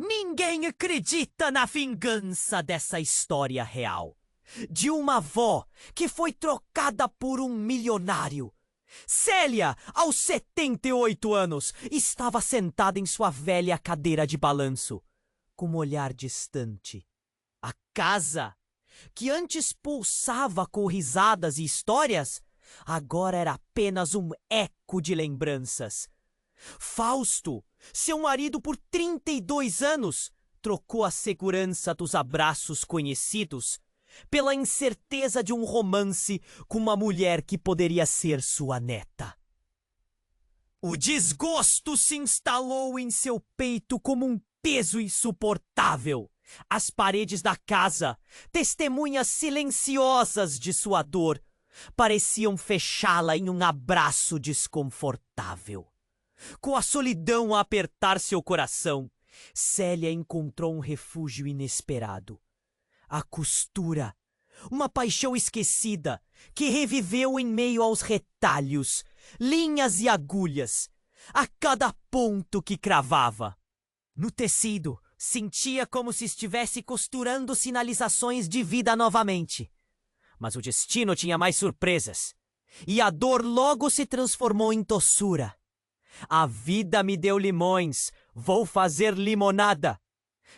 Ninguém acredita na vingança dessa história real. De uma avó que foi trocada por um milionário. Célia, aos 78 anos, estava sentada em sua velha cadeira de balanço, com um olhar distante. A casa, que antes pulsava com risadas e histórias, agora era apenas um eco de lembranças. Fausto, seu marido por 32 anos, trocou a segurança dos abraços conhecidos pela incerteza de um romance com uma mulher que poderia ser sua neta. O desgosto se instalou em seu peito como um peso insuportável. As paredes da casa, testemunhas silenciosas de sua dor, pareciam fechá-la em um abraço desconfortável. Com a solidão a apertar seu coração, Célia encontrou um refúgio inesperado. A costura, uma paixão esquecida, que reviveu em meio aos retalhos, linhas e agulhas, a cada ponto que cravava. No tecido, sentia como se estivesse costurando sinalizações de vida novamente. Mas o destino tinha mais surpresas, e a dor logo se transformou em doçura. A vida me deu limões, vou fazer limonada.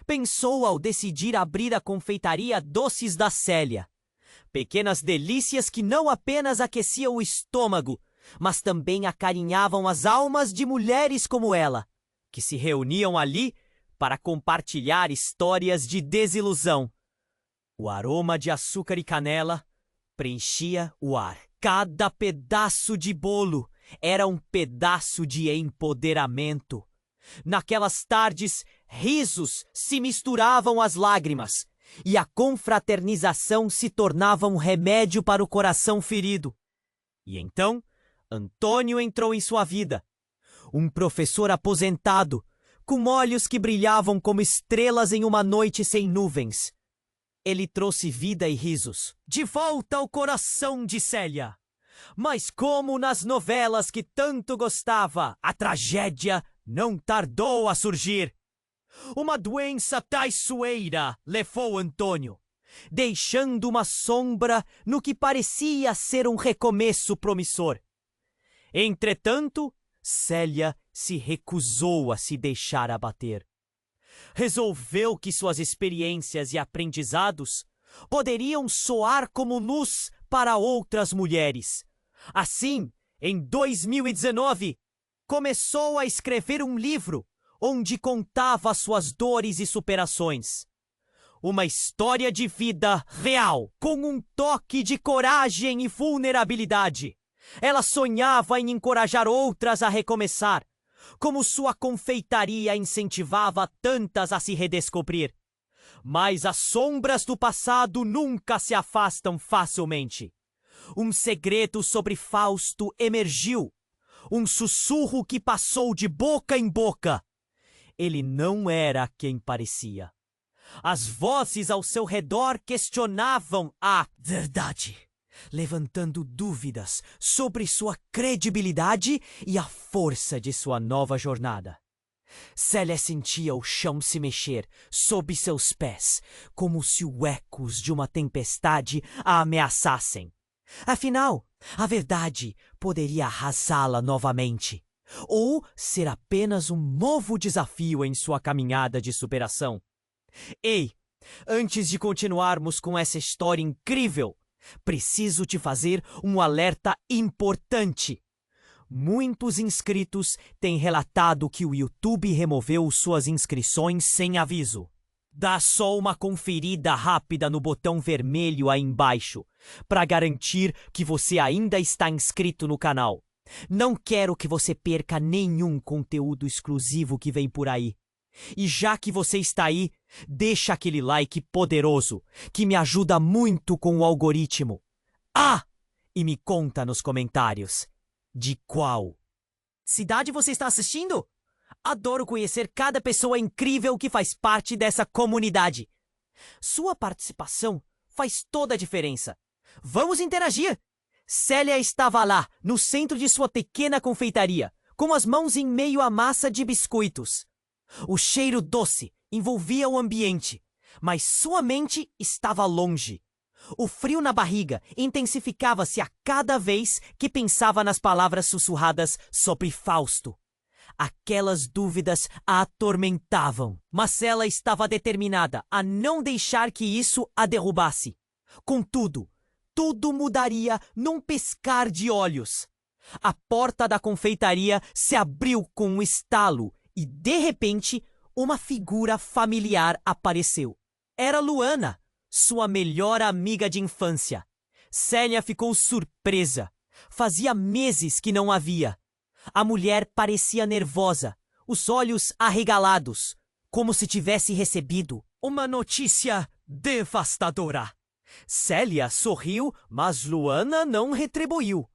Pensou ao decidir abrir a confeitaria Doces da Célia. Pequenas delícias que não apenas aqueciam o estômago, mas também acarinhavam as almas de mulheres como ela, que se reuniam ali para compartilhar histórias de desilusão. O aroma de açúcar e canela preenchia o ar. Cada pedaço de bolo era um pedaço de empoderamento. Naquelas tardes, risos se misturavam às lágrimas, e a confraternização se tornava um remédio para o coração ferido. E então, Antônio entrou em sua vida. Um professor aposentado, com olhos que brilhavam como estrelas em uma noite sem nuvens. Ele trouxe vida e risos, de volta ao coração de Célia. Mas como nas novelas que tanto gostava, a tragédia não tardou a surgir. Uma doença traiçoeira levou Antônio, deixando uma sombra no que parecia ser um recomeço promissor. Entretanto, Célia se recusou a se deixar abater. Resolveu que suas experiências e aprendizados poderiam soar como luz para outras mulheres. Assim, em 2019, começou a escrever um livro onde contava suas dores e superações. Uma história de vida real, com um toque de coragem e vulnerabilidade. Ela sonhava em encorajar outras a recomeçar, como sua confeitaria incentivava tantas a se redescobrir. Mas as sombras do passado nunca se afastam facilmente. Um segredo sobre Fausto emergiu, um sussurro que passou de boca em boca. Ele não era quem parecia. As vozes ao seu redor questionavam a verdade, levantando dúvidas sobre sua credibilidade e a força de sua nova jornada. Célia sentia o chão se mexer sob seus pés, como se os ecos de uma tempestade a ameaçassem. Afinal, a verdade poderia arrasá-la novamente, ou ser apenas um novo desafio em sua caminhada de superação. Ei, antes de continuarmos com essa história incrível, preciso te fazer um alerta importante. Muitos inscritos têm relatado que o YouTube removeu suas inscrições sem aviso. Dá só uma conferida rápida no botão vermelho aí embaixo, para garantir que você ainda está inscrito no canal. Não quero que você perca nenhum conteúdo exclusivo que vem por aí. E já que você está aí, deixa aquele like poderoso, que me ajuda muito com o algoritmo. Ah! E me conta nos comentários, de qual cidade você está assistindo? Adoro conhecer cada pessoa incrível que faz parte dessa comunidade. Sua participação faz toda a diferença. Vamos interagir! Célia estava lá, no centro de sua pequena confeitaria, com as mãos em meio à massa de biscoitos. O cheiro doce envolvia o ambiente, mas sua mente estava longe. O frio na barriga intensificava-se a cada vez que pensava nas palavras sussurradas sobre Fausto. Aquelas dúvidas a atormentavam, mas ela estava determinada a não deixar que isso a derrubasse. Contudo, tudo mudaria num piscar de olhos. A porta da confeitaria se abriu com um estalo e, de repente, uma figura familiar apareceu. Era Luana, sua melhor amiga de infância. Célia ficou surpresa. Fazia meses que não a via. A mulher parecia nervosa, os olhos arregalados, como se tivesse recebido uma notícia devastadora. Célia sorriu, mas Luana não retribuiu.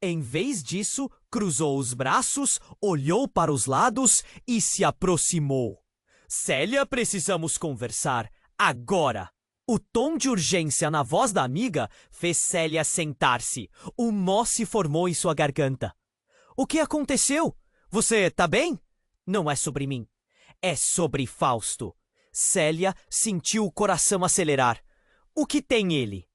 Em vez disso, cruzou os braços, olhou para os lados e se aproximou. Célia, precisamos conversar agora. O tom de urgência na voz da amiga fez Célia sentar-se. Um nó se formou em sua garganta. O que aconteceu? Você tá bem? Não é sobre mim. É sobre Fausto. Célia sentiu o coração acelerar. O que tem ele?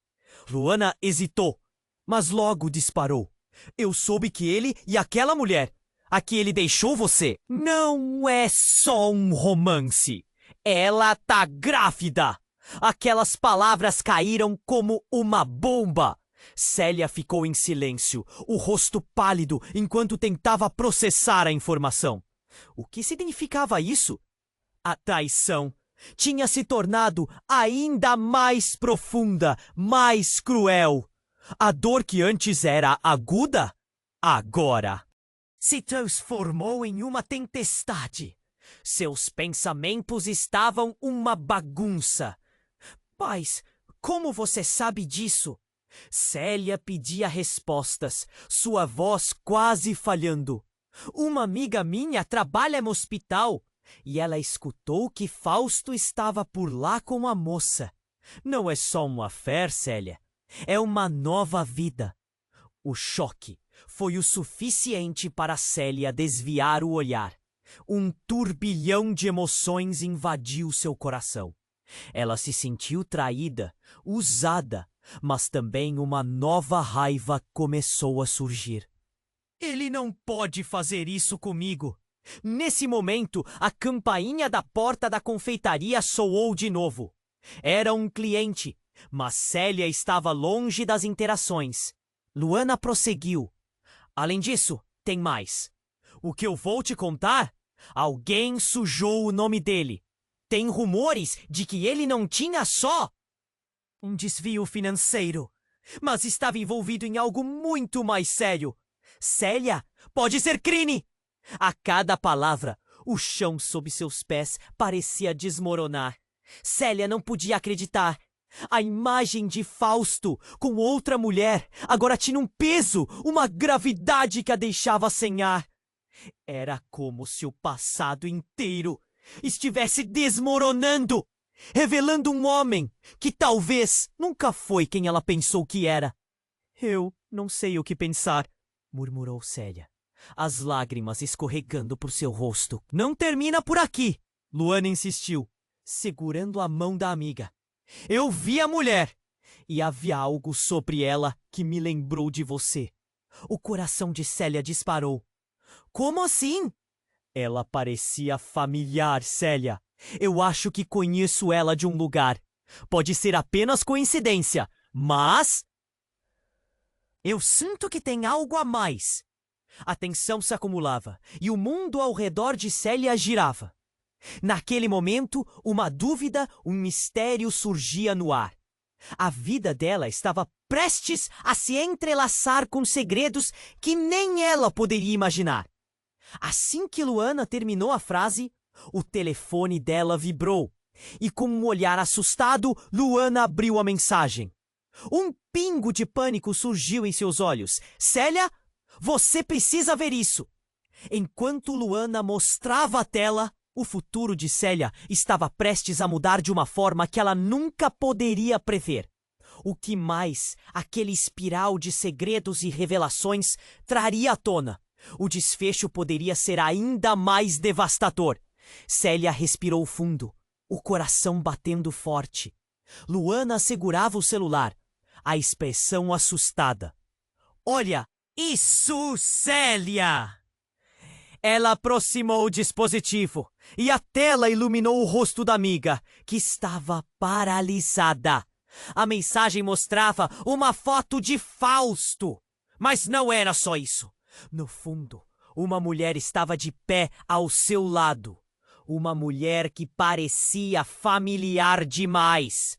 Luana hesitou, mas logo disparou. Eu soube que ele e aquela mulher, a que ele deixou você, não é só um romance. Ela tá grávida. Aquelas palavras caíram como uma bomba. Célia ficou em silêncio, o rosto pálido, enquanto tentava processar a informação. O que significava isso? A traição tinha se tornado ainda mais profunda, mais cruel. A dor que antes era aguda, agora se transformou em uma tempestade. Seus pensamentos estavam uma bagunça. Mas como você sabe disso? Célia pedia respostas, sua voz quase falhando. Uma amiga minha trabalha no hospital e ela escutou que Fausto estava por lá com a moça. Não é só uma fé, Célia. É uma nova vida. O choque foi o suficiente para Célia desviar o olhar. Um turbilhão de emoções invadiu seu coração. Ela se sentiu traída, usada, mas também uma nova raiva começou a surgir. Ele não pode fazer isso comigo. Nesse momento, a campainha da porta da confeitaria soou de novo. Era um cliente, mas Célia estava longe das interações. Luana prosseguiu. Além disso, tem mais. O que eu vou te contar? Alguém sujou o nome dele. Tem rumores de que ele não tinha só um desvio financeiro, mas estava envolvido em algo muito mais sério. Célia, pode ser crime! A cada palavra, o chão sob seus pés parecia desmoronar. Célia não podia acreditar. A imagem de Fausto com outra mulher agora tinha um peso, uma gravidade que a deixava sem ar. Era como se o passado inteiro estivesse desmoronando, revelando um homem que talvez nunca foi quem ela pensou que era. Eu não sei o que pensar, murmurou Célia, as lágrimas escorregando por seu rosto. Não termina por aqui, Luana insistiu, segurando a mão da amiga. Eu vi a mulher e havia algo sobre ela que me lembrou de você. O coração de Célia disparou. Como assim? Ela parecia familiar, Célia. Eu acho que conheço ela de um lugar. Pode ser apenas coincidência, mas eu sinto que tem algo a mais. A tensão se acumulava e o mundo ao redor de Célia girava. Naquele momento, uma dúvida, um mistério surgia no ar. A vida dela estava prestes a se entrelaçar com segredos que nem ela poderia imaginar. Assim que Luana terminou a frase, o telefone dela vibrou. E com um olhar assustado, Luana abriu a mensagem. Um pingo de pânico surgiu em seus olhos. Célia, você precisa ver isso. Enquanto Luana mostrava a tela, o futuro de Célia estava prestes a mudar de uma forma que ela nunca poderia prever. O que mais aquele espiral de segredos e revelações traria à tona? O desfecho poderia ser ainda mais devastador. Célia respirou fundo. o coração batendo forte. Luana segurava o celular, a expressão assustada. Olha, isso, Célia! Ela aproximou o dispositivo e a tela iluminou o rosto da amiga, que estava paralisada. A mensagem mostrava uma foto de Fausto. Mas não era só isso. No fundo, uma mulher estava de pé ao seu lado. Uma mulher que parecia familiar demais.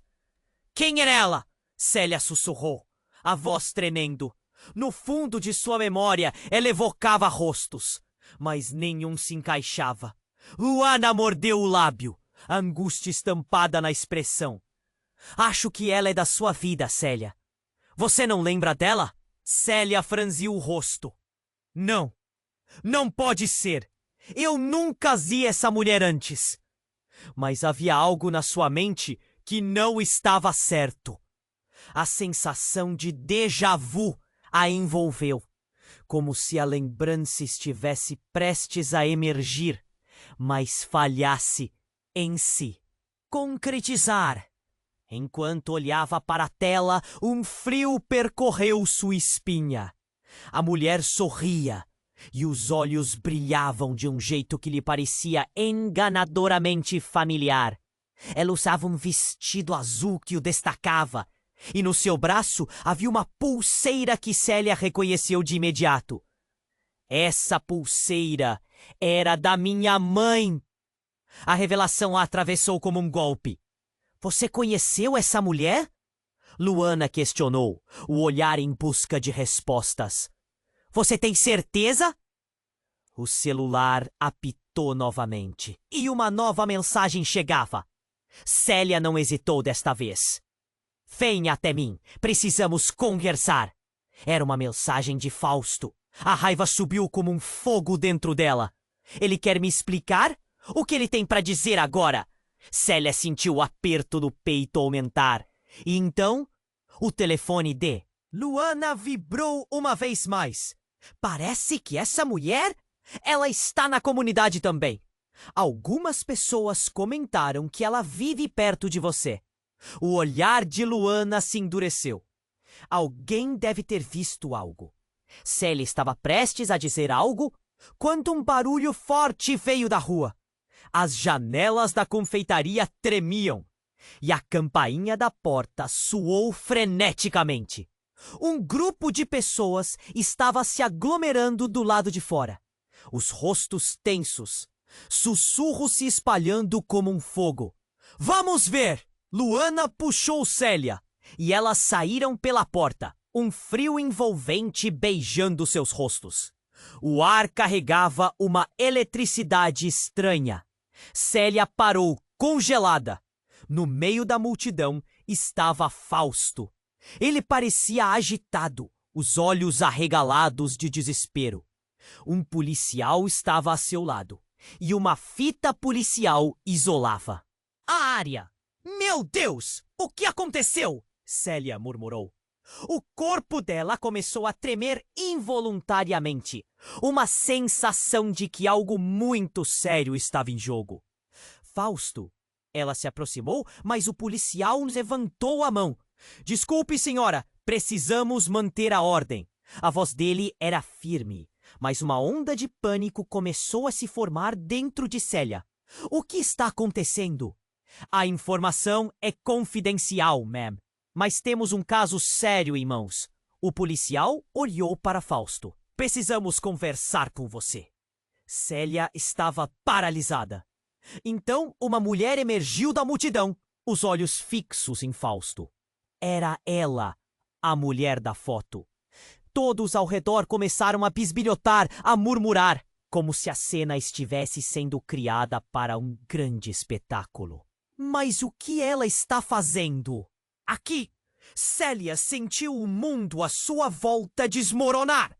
Quem era ela? Célia sussurrou, a voz tremendo. No fundo de sua memória, ela evocava rostos, mas nenhum se encaixava. Luana mordeu o lábio, a angústia estampada na expressão. Acho que ela é da sua vida, Célia. Você não lembra dela? Célia franziu o rosto. Não, não pode ser. Eu nunca vi essa mulher antes. Mas havia algo na sua mente que não estava certo. A sensação de déjà vu a envolveu, como se a lembrança estivesse prestes a emergir, mas falhasse em si. Concretizar. Enquanto olhava para a tela, um frio percorreu sua espinha. A mulher sorria, e os olhos brilhavam de um jeito que lhe parecia enganadoramente familiar. Ela usava um vestido azul que o destacava, e no seu braço havia uma pulseira que Célia reconheceu de imediato. Essa pulseira era da minha mãe. A revelação a atravessou como um golpe. Você conheceu essa mulher? Luana questionou, o olhar em busca de respostas. Você tem certeza? O celular apitou novamente, e uma nova mensagem chegava. Célia não hesitou desta vez. Venha até mim, precisamos conversar. Era uma mensagem de Fausto. A raiva subiu como um fogo dentro dela. Ele quer me explicar? O que ele tem para dizer agora? Célia sentiu o aperto do peito aumentar. E então, o telefone de Luana vibrou uma vez mais. Parece que essa mulher, ela está na comunidade também. Algumas pessoas comentaram que ela vive perto de você. O olhar de Luana se endureceu. Alguém deve ter visto algo. Célia estava prestes a dizer algo quando um barulho forte veio da rua. As janelas da confeitaria tremiam e a campainha da porta soou freneticamente. Um grupo de pessoas estava se aglomerando do lado de fora. Os rostos tensos, sussurros se espalhando como um fogo. Vamos ver! Luana puxou Célia e elas saíram pela porta, um frio envolvente beijando seus rostos. O ar carregava uma eletricidade estranha. Célia parou, congelada. No meio da multidão estava Fausto. Ele parecia agitado, os olhos arregalados de desespero. Um policial estava a seu lado, e uma fita policial isolava a área. Meu Deus! O que aconteceu? Célia murmurou. O corpo dela começou a tremer involuntariamente. Uma sensação de que algo muito sério estava em jogo. Fausto. Ela se aproximou, mas o policial levantou a mão. Desculpe, senhora, precisamos manter a ordem. A voz dele era firme, mas uma onda de pânico começou a se formar dentro de Célia. O que está acontecendo? A informação é confidencial, ma'am. Mas temos um caso sério em mãos. O policial olhou para Fausto. Precisamos conversar com você. Célia estava paralisada. Então, uma mulher emergiu da multidão, os olhos fixos em Fausto. Era ela, a mulher da foto. Todos ao redor começaram a bisbilhotar, a murmurar, como se a cena estivesse sendo criada para um grande espetáculo. Mas o que ela está fazendo? Aqui, Célia sentiu o mundo à sua volta desmoronar.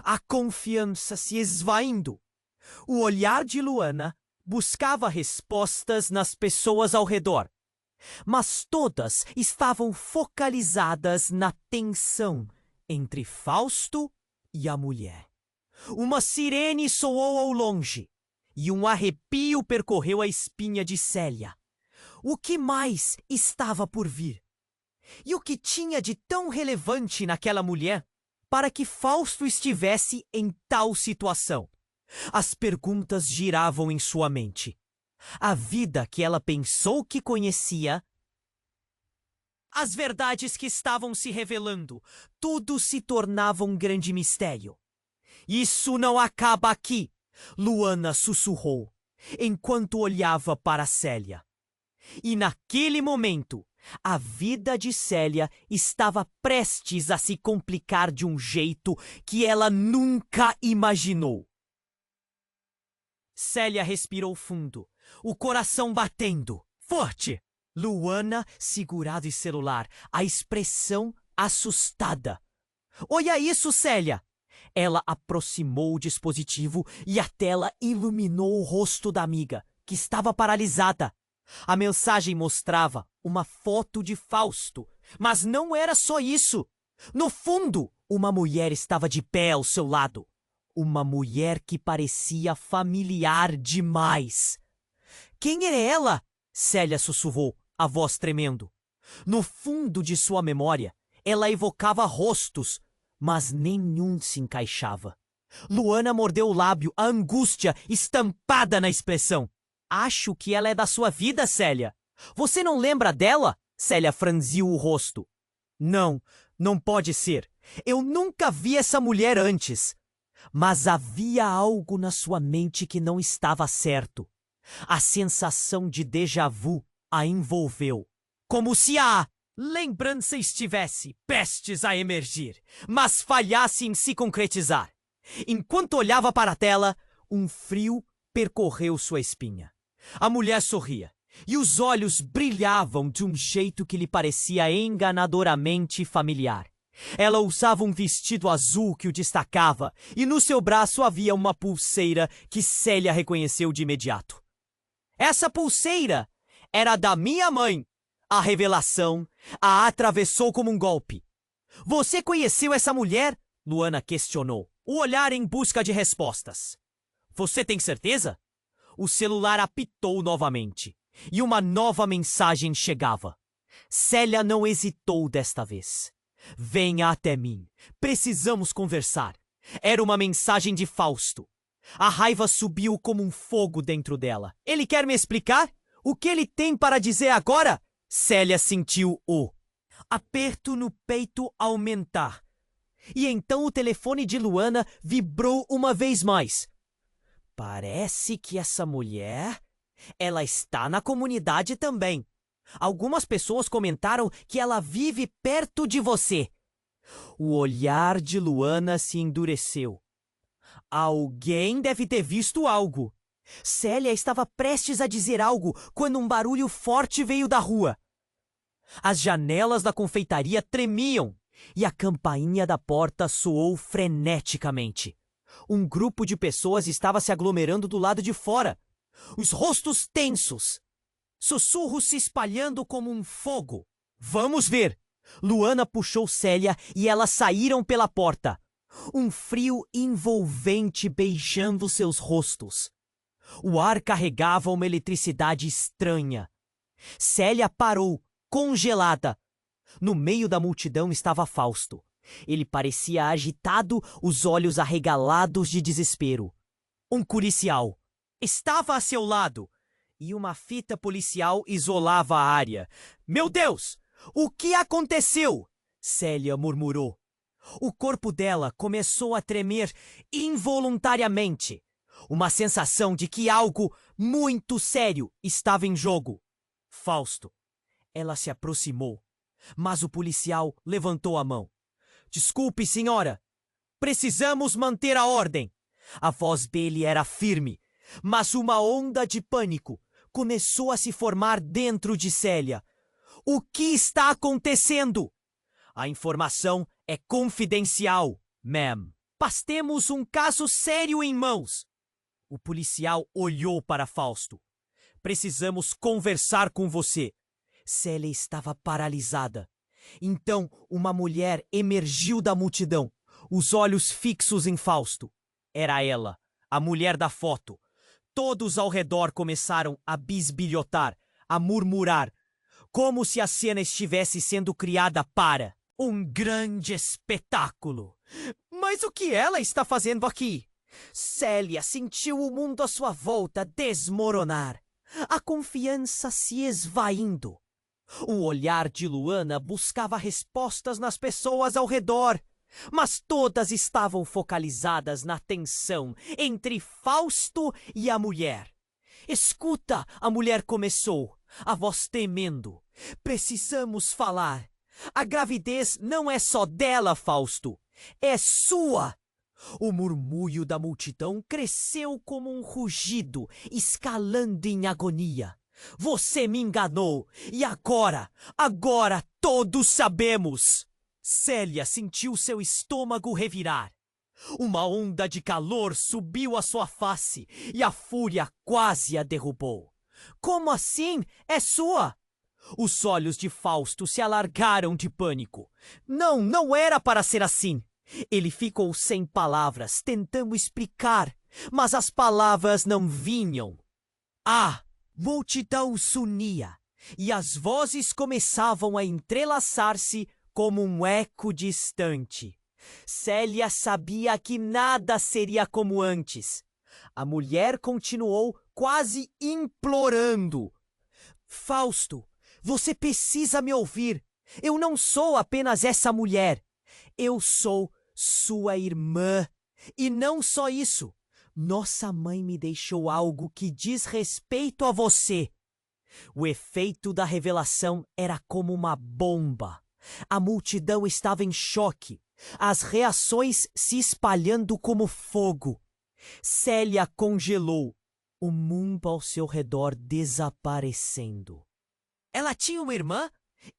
A confiança se esvaindo. O olhar de Luana buscava respostas nas pessoas ao redor. Mas todas estavam focalizadas na tensão entre Fausto e a mulher. Uma sirene soou ao longe e um arrepio percorreu a espinha de Célia. O que mais estava por vir? E o que tinha de tão relevante naquela mulher para que Fausto estivesse em tal situação? As perguntas giravam em sua mente. A vida que ela pensou que conhecia, as verdades que estavam se revelando, tudo se tornava um grande mistério. Isso não acaba aqui, Luana sussurrou, enquanto olhava para Célia. E naquele momento, a vida de Célia estava prestes a se complicar de um jeito que ela nunca imaginou. Célia respirou fundo, o coração batendo forte. Luana segurado em celular, a expressão assustada. Olha isso, Célia! Ela aproximou o dispositivo e a tela iluminou o rosto da amiga, que estava paralisada. A mensagem mostrava uma foto de Fausto, mas não era só isso. No fundo, uma mulher estava de pé ao seu lado. Uma mulher que parecia familiar demais. Quem era ela? Célia sussurrou, a voz tremendo. No fundo de sua memória, ela evocava rostos, mas nenhum se encaixava. Luana mordeu o lábio, a angústia estampada na expressão. Acho que ela é da sua vida, Célia. Você não lembra dela? Célia franziu o rosto. Não, não pode ser. Eu nunca vi essa mulher antes. Mas havia algo na sua mente que não estava certo. A sensação de déjà vu a envolveu. Como se a lembrança estivesse prestes a emergir, mas falhasse em se concretizar. Enquanto olhava para a tela, um frio percorreu sua espinha. A mulher sorria, e os olhos brilhavam de um jeito que lhe parecia enganadoramente familiar. Ela usava um vestido azul que o destacava, e no seu braço havia uma pulseira que Célia reconheceu de imediato. Essa pulseira era da minha mãe. A revelação a atravessou como um golpe. Você conheceu essa mulher? Luana questionou, o olhar em busca de respostas. Você tem certeza? O celular apitou novamente, e uma nova mensagem chegava. Célia não hesitou desta vez. Venha até mim. Precisamos conversar. Era uma mensagem de Fausto. A raiva subiu como um fogo dentro dela. Ele quer me explicar? O que ele tem para dizer agora? Célia sentiu o aperto no peito aumentar. E então o telefone de Luana vibrou uma vez mais. Parece que essa mulher, ela está na comunidade também. Algumas pessoas comentaram que ela vive perto de você. O olhar de Luana se endureceu. Alguém deve ter visto algo. Célia estava prestes a dizer algo quando um barulho forte veio da rua. As janelas da confeitaria tremiam e a campainha da porta soou freneticamente. Um grupo de pessoas estava se aglomerando do lado de fora. Os rostos tensos. Sussurros se espalhando como um fogo. Vamos ver! Luana puxou Célia e elas saíram pela porta. Um frio envolvente beijando seus rostos. O ar carregava uma eletricidade estranha. Célia parou, congelada. No meio da multidão estava Fausto. Ele parecia agitado, os olhos arregalados de desespero. Um policial estava a seu lado e uma fita policial isolava a área. Meu Deus! O que aconteceu? Célia murmurou. O corpo dela começou a tremer involuntariamente. Uma sensação de que algo muito sério estava em jogo. Fausto. Ela se aproximou, mas o policial levantou a mão. Desculpe, senhora. Precisamos manter a ordem. A voz dele era firme, mas uma onda de pânico começou a se formar dentro de Célia. O que está acontecendo? A informação é confidencial, ma'am. Mas temos um caso sério em mãos. O policial olhou para Fausto. Precisamos conversar com você. Célia estava paralisada. Então, uma mulher emergiu da multidão, os olhos fixos em Fausto. Era ela, a mulher da foto. Todos ao redor começaram a bisbilhotar. a murmurar, como se a cena estivesse sendo criada para um grande espetáculo. Mas o que ela está fazendo aqui? Célia sentiu o mundo à sua volta desmoronar, a confiança se esvaindo. O olhar de Luana buscava respostas nas pessoas ao redor, mas todas estavam focalizadas na tensão entre Fausto e a mulher. Escuta, a mulher começou, a voz tremendo. Precisamos falar. A gravidez não é só dela, Fausto. É sua. O murmúrio da multidão cresceu como um rugido, escalando em agonia. Você me enganou, e agora todos sabemos. Célia sentiu seu estômago revirar. Uma onda de calor subiu à sua face e a fúria quase a derrubou. Como assim? É sua? Os olhos de Fausto se alargaram de pânico. Não era para ser assim. Ele ficou sem palavras, tentando explicar, mas as palavras não vinham. A multidão se unia e as vozes começavam a entrelaçar-se como um eco distante. Célia sabia que nada seria como antes. A mulher continuou quase implorando. Fausto, você precisa me ouvir. Eu não sou apenas essa mulher. Eu sou sua irmã. E não só isso. Nossa mãe me deixou algo que diz respeito a você. O efeito da revelação era como uma bomba. A multidão estava em choque, as reações se espalhando como fogo. Célia congelou, o mundo ao seu redor desaparecendo. Ela tinha uma irmã?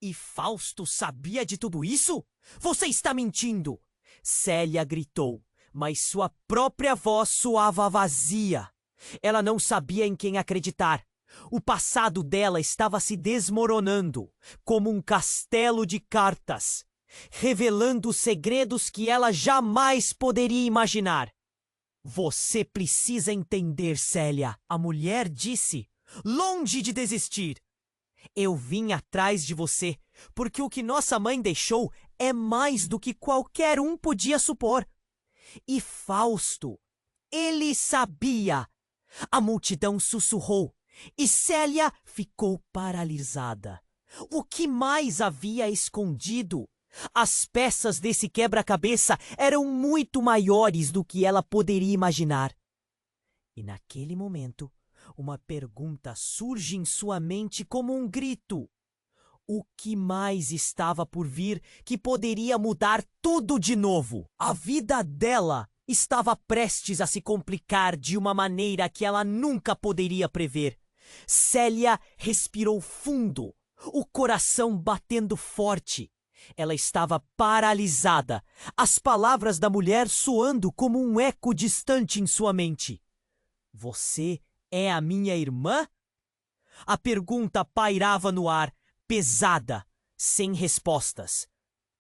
E Fausto sabia de tudo isso? Você está mentindo! Célia gritou, mas sua própria voz soava vazia. Ela não sabia em quem acreditar. O passado dela estava se desmoronando, como um castelo de cartas, revelando segredos que ela jamais poderia imaginar. Você precisa entender, Célia, a mulher disse, longe de desistir. Eu vim atrás de você, porque o que nossa mãe deixou é mais do que qualquer um podia supor. E Fausto, ele sabia. A multidão sussurrou. E Célia ficou paralisada. O que mais havia escondido? As peças desse quebra-cabeça eram muito maiores do que ela poderia imaginar. E naquele momento, uma pergunta surge em sua mente como um grito. O que mais estava por vir que poderia mudar tudo de novo? A vida dela estava prestes a se complicar de uma maneira que ela nunca poderia prever. Célia respirou fundo, o coração batendo forte. Ela estava paralisada, as palavras da mulher soando como um eco distante em sua mente. Você é a minha irmã? A pergunta pairava no ar, pesada, sem respostas.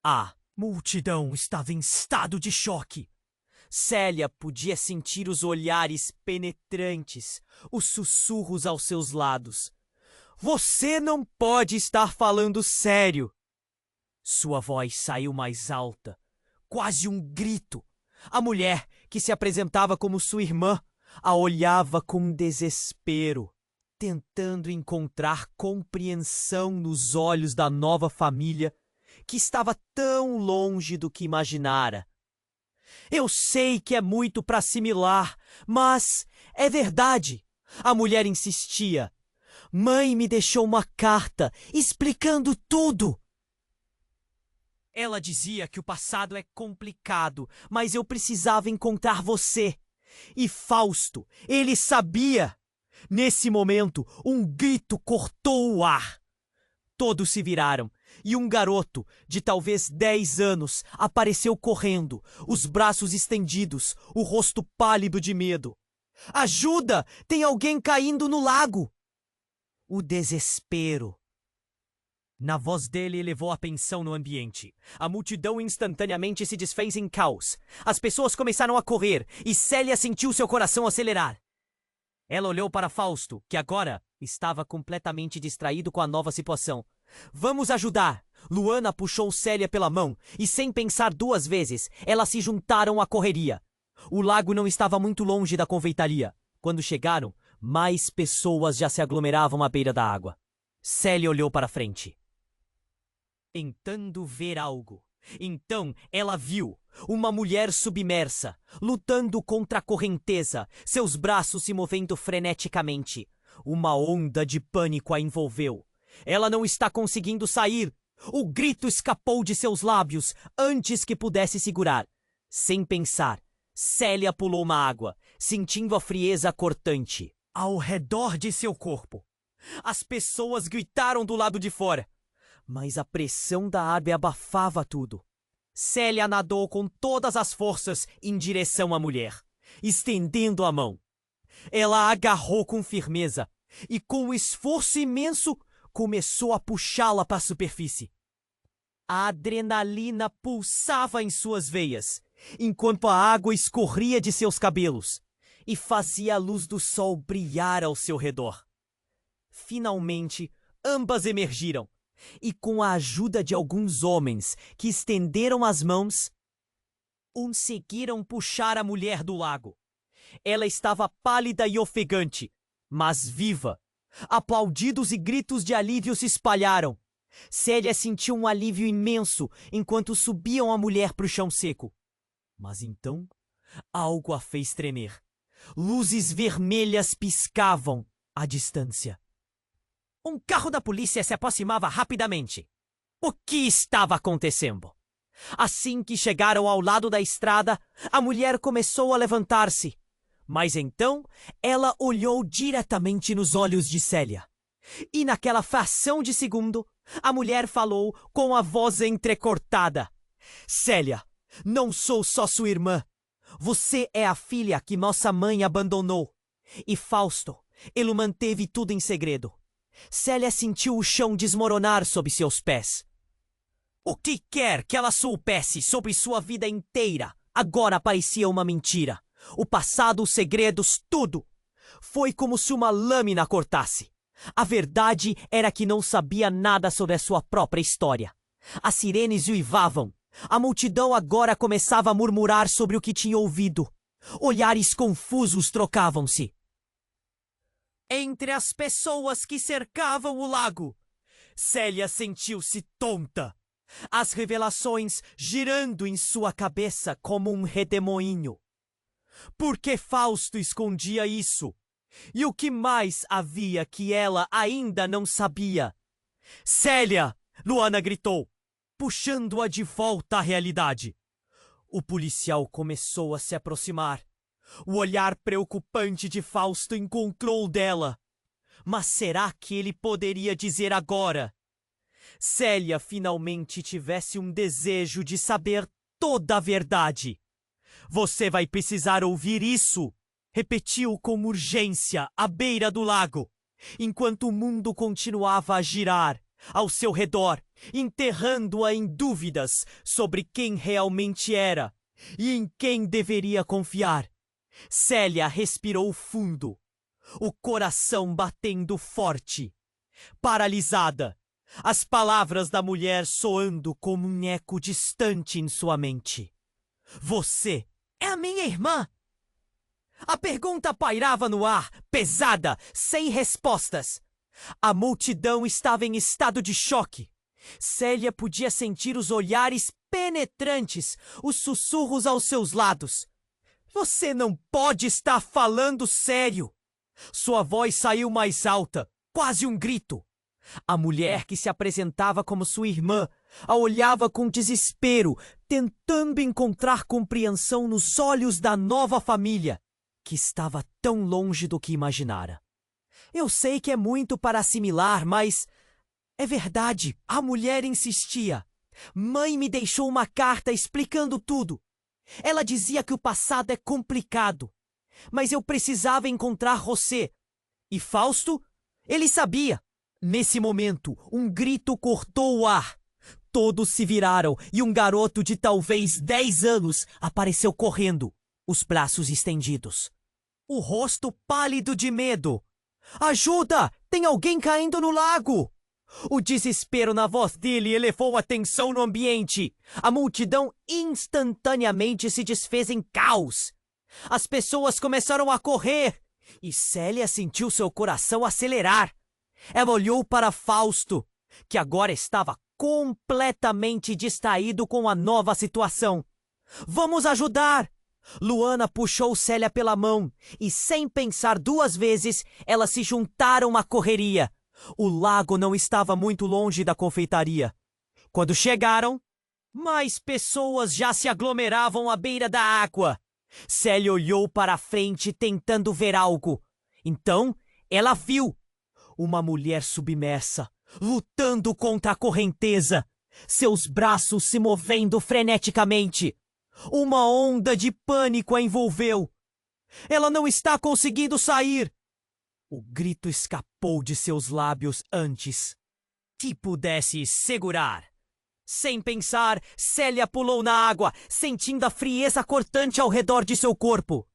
A multidão estava em estado de choque. Célia podia sentir os olhares penetrantes, os sussurros aos seus lados. Você não pode estar falando sério. Sua voz saiu mais alta, quase um grito. A mulher, que se apresentava como sua irmã, a olhava com desespero, tentando encontrar compreensão nos olhos da nova família que estava tão longe do que imaginara. Eu sei que é muito para assimilar, mas é verdade. A mulher insistia. Mãe me deixou uma carta explicando tudo. Ela dizia que o passado é complicado, mas eu precisava encontrar você. E Fausto, ele sabia. Nesse momento, um grito cortou o ar. Todos se viraram, e um garoto, de talvez 10 anos, apareceu correndo, os braços estendidos, o rosto pálido de medo. Ajuda! Tem alguém caindo no lago! O desespero. Na voz dele elevou a tensão no ambiente. A multidão instantaneamente se desfez em caos. As pessoas começaram a correr, e Célia sentiu seu coração acelerar. Ela olhou para Fausto, que agora estava completamente distraído com a nova situação. Vamos ajudar! Luana puxou Célia pela mão e, sem pensar duas vezes, elas se juntaram à correria. O lago não estava muito longe da confeitaria. Quando chegaram, mais pessoas já se aglomeravam à beira da água. Célia olhou para frente, tentando ver algo. Então ela viu uma mulher submersa, lutando contra a correnteza, seus braços se movendo freneticamente. Uma onda de pânico a envolveu. Ela não está conseguindo sair. O grito escapou de seus lábios antes que pudesse segurar. Sem pensar, Célia pulou na água, sentindo a frieza cortante ao redor de seu corpo. As pessoas gritaram do lado de fora, mas a pressão da água abafava tudo. Célia nadou com todas as forças em direção à mulher, estendendo a mão. Ela agarrou com firmeza e, com um esforço imenso, começou a puxá-la para a superfície. A adrenalina pulsava em suas veias, enquanto a água escorria de seus cabelos e fazia a luz do sol brilhar ao seu redor. Finalmente, ambas emergiram, e com a ajuda de alguns homens que estenderam as mãos, conseguiram puxar a mulher do lago. Ela estava pálida e ofegante, mas viva. Aplaudidos e gritos de alívio se espalharam. Célia sentiu um alívio imenso enquanto subiam a mulher para o chão seco. Mas então, algo a fez tremer. Luzes vermelhas piscavam à distância. Um carro da polícia se aproximava rapidamente. O que estava acontecendo? Assim que chegaram ao lado da estrada, a mulher começou a levantar-se. Mas então, ela olhou diretamente nos olhos de Célia. E naquela fração de segundo, a mulher falou com a voz entrecortada. Célia, não sou só sua irmã. Você é a filha que nossa mãe abandonou. E Fausto, ele manteve tudo em segredo. Célia sentiu o chão desmoronar sob seus pés. O que quer que ela soubesse sobre sua vida inteira agora parecia uma mentira. O passado, os segredos, tudo. Foi como se uma lâmina cortasse. A verdade era que não sabia nada sobre a sua própria história. As sirenes uivavam. A multidão agora começava a murmurar sobre o que tinha ouvido. Olhares confusos trocavam-se entre as pessoas que cercavam o lago. Célia sentiu-se tonta. As revelações girando em sua cabeça como um redemoinho. Por que Fausto escondia isso? E o que mais havia que ela ainda não sabia? Célia! Luana gritou, puxando-a de volta à realidade. O policial começou a se aproximar. O olhar preocupante de Fausto encontrou dela. Mas será que ele poderia dizer agora? Célia finalmente tivesse um desejo de saber toda a verdade. Você vai precisar ouvir isso, repetiu com urgência à beira do lago, enquanto o mundo continuava a girar ao seu redor, enterrando-a em dúvidas sobre quem realmente era e em quem deveria confiar. Célia respirou fundo, o coração batendo forte. Paralisada, as palavras da mulher soando como um eco distante em sua mente. Você é a minha irmã? A pergunta pairava no ar, pesada, sem respostas. A multidão estava em estado de choque. Célia podia sentir os olhares penetrantes, os sussurros aos seus lados. Você não pode estar falando sério! Sua voz saiu mais alta, quase um grito. A mulher que se apresentava como sua irmã a olhava com desespero, tentando encontrar compreensão nos olhos da nova família, que estava tão longe do que imaginara. Eu sei que é muito para assimilar, mas é verdade, a mulher insistia. Mãe me deixou uma carta explicando tudo. Ela dizia que o passado é complicado, mas eu precisava encontrar você. E Fausto? Ele sabia. Nesse momento, um grito cortou o ar. Todos se viraram e um garoto de talvez 10 anos apareceu correndo, os braços estendidos. o rosto pálido de medo. Ajuda! Tem alguém caindo no lago! O desespero na voz dele elevou a tensão no ambiente. A multidão instantaneamente se desfez em caos. As pessoas começaram a correr e Célia sentiu seu coração acelerar. Ela olhou para Fausto, que agora estava completamente distraído com a nova situação. Vamos ajudar! Luana puxou Célia pela mão e, sem pensar duas vezes, elas se juntaram à correria. O lago não estava muito longe da confeitaria. Quando chegaram, mais pessoas já se aglomeravam à beira da água. Célia olhou para a frente tentando ver algo. Então, ela viu uma mulher submersa, lutando contra a correnteza, seus braços se movendo freneticamente. Uma onda de pânico a envolveu. Ela não está conseguindo sair. O grito escapou de seus lábios antes que pudesse segurar. Sem pensar, Célia pulou na água, sentindo a frieza cortante ao redor de seu corpo.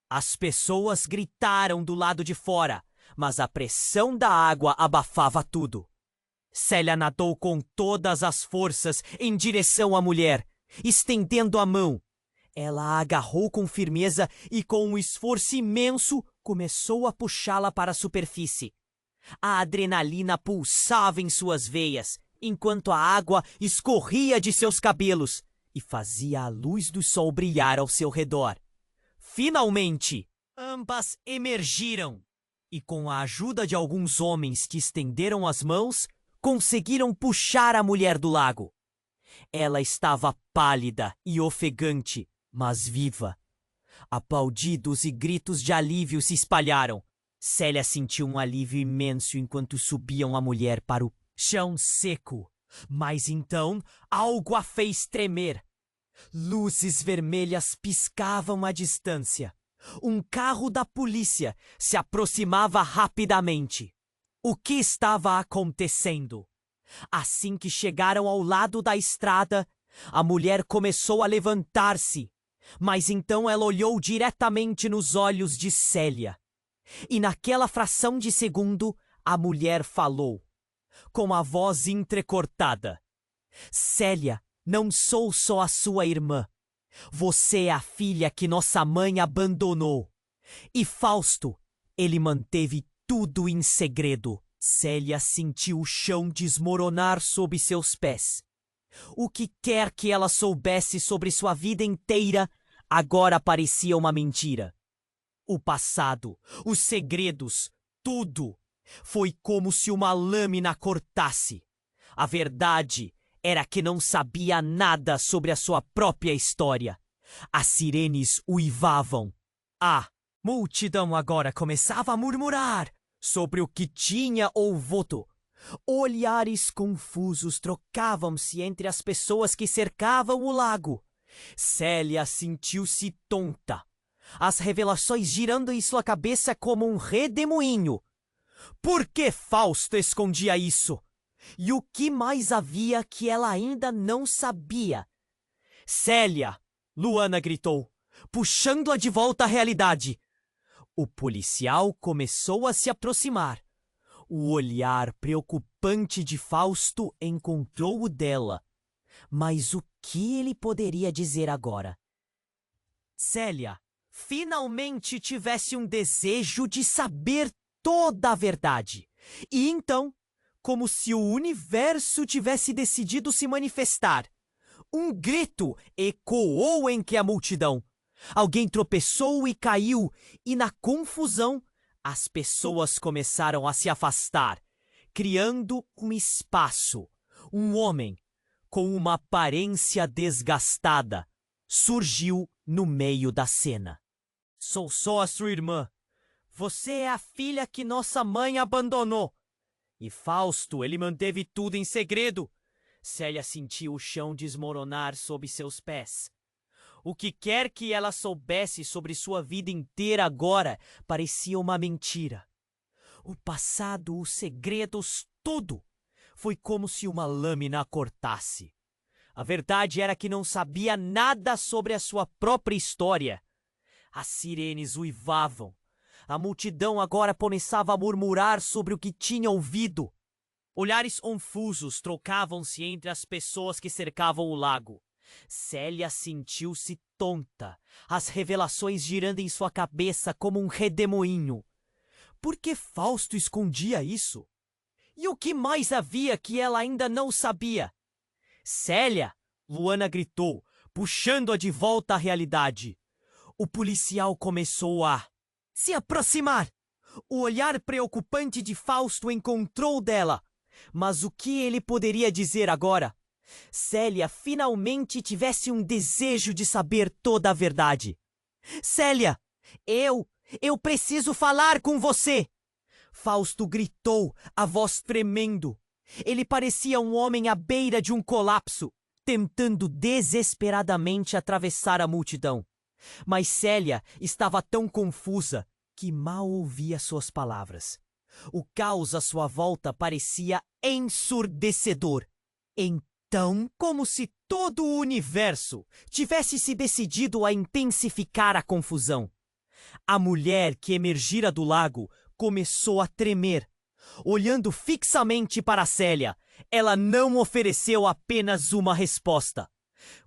As pessoas gritaram do lado de fora, mas a pressão da água abafava tudo. Célia nadou com todas as forças em direção à mulher, estendendo a mão. Ela a agarrou com firmeza e, com um esforço imenso, começou a puxá-la para a superfície. A adrenalina pulsava em suas veias, enquanto a água escorria de seus cabelos e fazia a luz do sol brilhar ao seu redor. Finalmente, ambas emergiram e, com a ajuda de alguns homens que estenderam as mãos, conseguiram puxar a mulher do lago. Ela estava pálida e ofegante, mas viva. Aplaudidos e gritos de alívio se espalharam. Célia sentiu um alívio imenso enquanto subiam a mulher para o chão seco. Mas então algo a fez tremer. Luzes vermelhas piscavam à distância. Um carro da polícia se aproximava rapidamente. O que estava acontecendo? Assim que chegaram ao lado da estrada, a mulher começou a levantar-se. Mas então ela olhou diretamente nos olhos de Célia. E naquela fração de segundo, a mulher falou, com a voz entrecortada: Célia, não sou só a sua irmã. Você é a filha que nossa mãe abandonou. E Fausto, ele manteve tudo em segredo. Célia sentiu o chão desmoronar sob seus pés. O que quer que ela soubesse sobre sua vida inteira, agora parecia uma mentira. O passado, os segredos, tudo, foi como se uma lâmina cortasse. A verdade era que não sabia nada sobre a sua própria história. As sirenes uivavam. A multidão agora começava a murmurar sobre o que tinha ou voto. Olhares confusos trocavam-se entre as pessoas que cercavam o lago. Célia sentiu-se tonta, as revelações girando em sua cabeça como um redemoinho. Por que Fausto escondia isso? E o que mais havia que ela ainda não sabia? Célia! Luana gritou, puxando-a de volta à realidade. O policial começou a se aproximar. O olhar preocupante de Fausto encontrou o dela. Mas o que ele poderia dizer agora? Célia finalmente tivesse um desejo de saber toda a verdade. E então, como se o universo tivesse decidido se manifestar, um grito ecoou entre a multidão. Alguém tropeçou e caiu, e na confusão, as pessoas começaram a se afastar, criando um espaço. Um homem, com uma aparência desgastada, surgiu no meio da cena. Sou só a sua irmã. Você é a filha que nossa mãe abandonou. E Fausto, ele manteve tudo em segredo. Célia sentiu o chão desmoronar sob seus pés. O que quer que ela soubesse sobre sua vida inteira agora parecia uma mentira. O passado, os segredos, tudo foi como se uma lâmina a cortasse. A verdade era que não sabia nada sobre a sua própria história. As sirenes uivavam. A multidão agora começava a murmurar sobre o que tinha ouvido. Olhares confusos trocavam-se entre as pessoas que cercavam o lago. Célia sentiu-se tonta, as revelações girando em sua cabeça como um redemoinho. Por que Fausto escondia isso? E o que mais havia que ela ainda não sabia? Célia! Luana gritou, puxando-a de volta à realidade. O policial começou a se aproximar. O olhar preocupante de Fausto encontrou dela. Mas o que ele poderia dizer agora? Célia finalmente tivesse um desejo de saber toda a verdade. Célia, eu preciso falar com você! Fausto gritou, a voz tremendo. Ele parecia um homem à beira de um colapso, tentando desesperadamente atravessar a multidão. Mas Célia estava tão confusa que mal ouvia suas palavras. O caos à sua volta parecia ensurdecedor. Então, como se todo o universo tivesse se decidido a intensificar a confusão. A mulher que emergira do lago começou a tremer. Olhando fixamente para Célia, ela não ofereceu apenas uma resposta.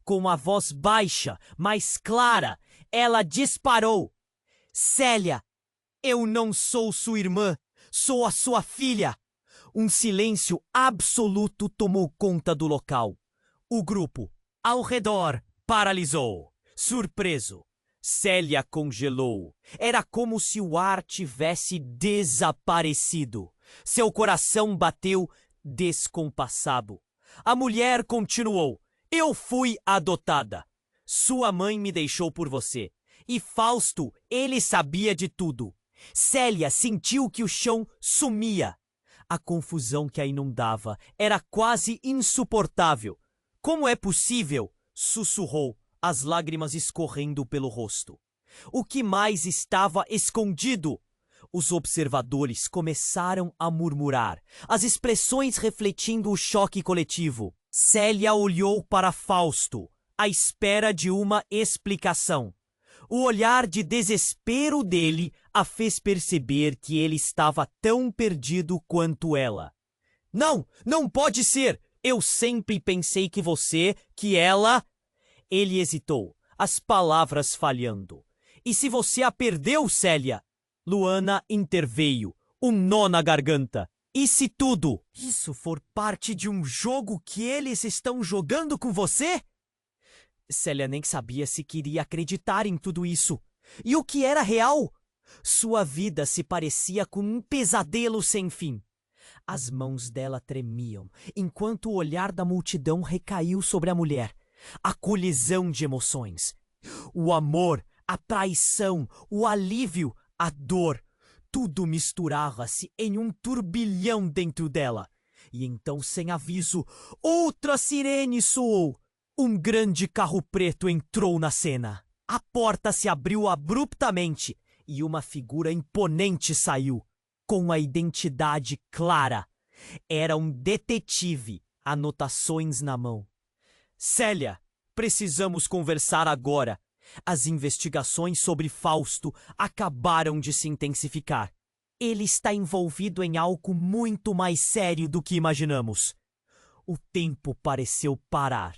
Com a voz baixa, mas clara, ela disparou. Célia, eu não sou sua irmã, sou a sua filha. Um silêncio absoluto tomou conta do local. O grupo, ao redor, paralisou. Surpreso, Célia congelou. Era como se o ar tivesse desaparecido. Seu coração bateu descompassado. A mulher continuou. Eu fui adotada. Sua mãe me deixou por você. E Fausto, ele sabia de tudo. Célia sentiu que o chão sumia. A confusão que a inundava era quase insuportável. Como é possível? Sussurrou, as lágrimas escorrendo pelo rosto. O que mais estava escondido? Os observadores começaram a murmurar, as expressões refletindo o choque coletivo. Célia olhou para Fausto, à espera de uma explicação. O olhar de desespero dele a fez perceber que ele estava tão perdido quanto ela. Não, não pode ser! Eu sempre pensei que ela... Ele hesitou, as palavras falhando. E se você a perdeu, Célia? Luana interveio, um nó na garganta. E se tudo isso for parte de um jogo que eles estão jogando com você? Célia nem sabia se queria acreditar em tudo isso. E o que era real? Sua vida se parecia com um pesadelo sem fim. As mãos dela tremiam, enquanto o olhar da multidão recaiu sobre a mulher. A colisão de emoções. O amor, a traição, o alívio, a dor. Tudo misturava-se em um turbilhão dentro dela. E então, sem aviso, outra sirene soou. Um grande carro preto entrou na cena. A porta se abriu abruptamente e uma figura imponente saiu, com a identidade clara. Era um detetive, anotações na mão. Célia, precisamos conversar agora. As investigações sobre Fausto acabaram de se intensificar. Ele está envolvido em algo muito mais sério do que imaginamos. O tempo pareceu parar.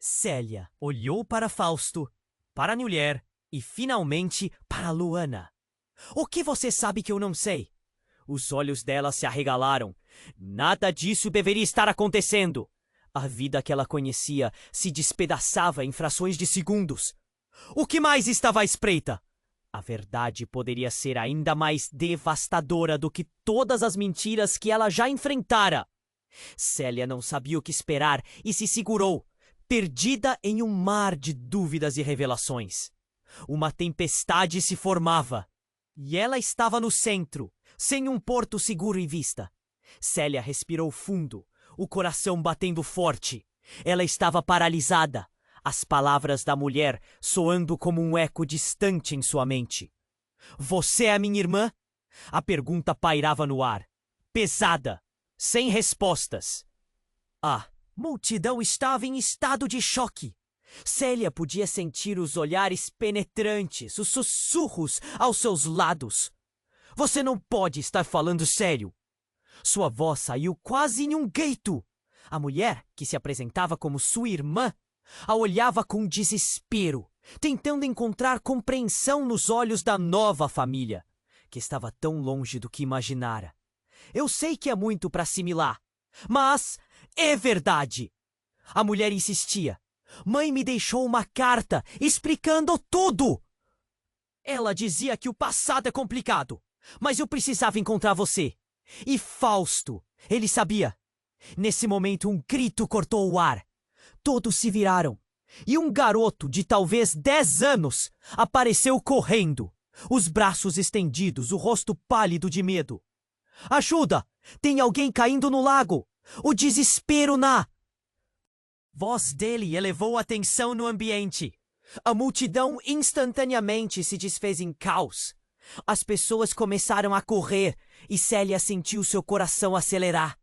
Célia olhou para Fausto, para a mulher e, finalmente, para Luana. O que você sabe que eu não sei? Os olhos dela se arregalaram. Nada disso deveria estar acontecendo. A vida que ela conhecia se despedaçava em frações de segundos. O que mais estava à espreita? A verdade poderia ser ainda mais devastadora do que todas as mentiras que ela já enfrentara. Célia não sabia o que esperar e se segurou, perdida em um mar de dúvidas e revelações. Uma tempestade se formava. E ela estava no centro, sem um porto seguro em vista. Célia respirou fundo, o coração batendo forte. Ela estava paralisada, as palavras da mulher soando como um eco distante em sua mente. Você é a minha irmã? A pergunta pairava no ar, pesada, sem respostas. A multidão estava em estado de choque. Célia podia sentir os olhares penetrantes, os sussurros aos seus lados. Você não pode estar falando sério. Sua voz saiu quase em um grito. A mulher, que se apresentava como sua irmã, a olhava com desespero, tentando encontrar compreensão nos olhos da nova família, que estava tão longe do que imaginara. Eu sei que é muito para assimilar, mas é verdade. A mulher insistia. Mãe me deixou uma carta explicando tudo. Ela dizia que o passado é complicado, mas eu precisava encontrar você. E Fausto, ele sabia. Nesse momento, um grito cortou o ar. Todos se viraram. E um garoto de talvez 10 anos apareceu correndo, os braços estendidos, o rosto pálido de medo. Ajuda! Tem alguém caindo no lago! O desespero na... Voz dele elevou a tensão no ambiente. A multidão instantaneamente se desfez em caos. As pessoas começaram a correr e Célia sentiu seu coração acelerar.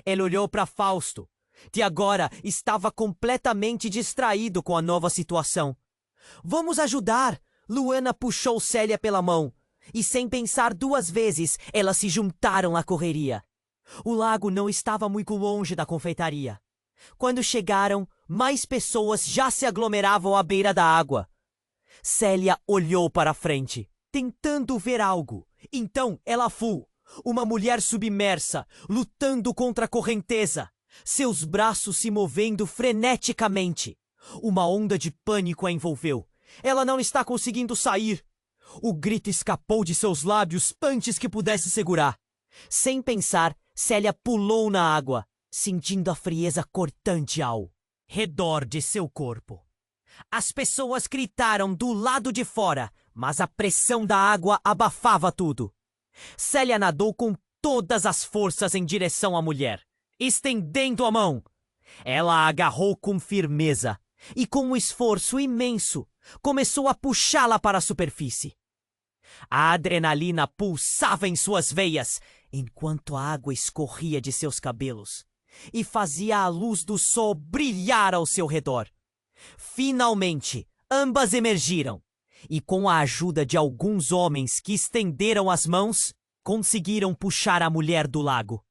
Ele olhou para Fausto, que agora estava completamente distraído com a nova situação. Vamos ajudar! Luana puxou Célia pela mão e, sem pensar 2 vezes, elas se juntaram à correria. O lago não estava muito longe da confeitaria. Quando chegaram, mais pessoas já se aglomeravam à beira da água. Célia olhou para a frente, tentando ver algo. Então ela viu uma mulher submersa, lutando contra a correnteza, seus braços se movendo freneticamente. Uma onda de pânico a envolveu. Ela não está conseguindo sair. O grito escapou de seus lábios antes que pudesse segurar. Sem pensar, Célia pulou na água, sentindo a frieza cortante ao redor de seu corpo. As pessoas gritaram do lado de fora, mas a pressão da água abafava tudo. Célia nadou com todas as forças em direção à mulher, estendendo a mão. Ela a agarrou com firmeza e, com um esforço imenso, começou a puxá-la para a superfície. A adrenalina pulsava em suas veias, enquanto a água escorria de seus cabelos e fazia a luz do sol brilhar ao seu redor. Finalmente, ambas emergiram e, com a ajuda de alguns homens que estenderam as mãos, conseguiram puxar a mulher do lago.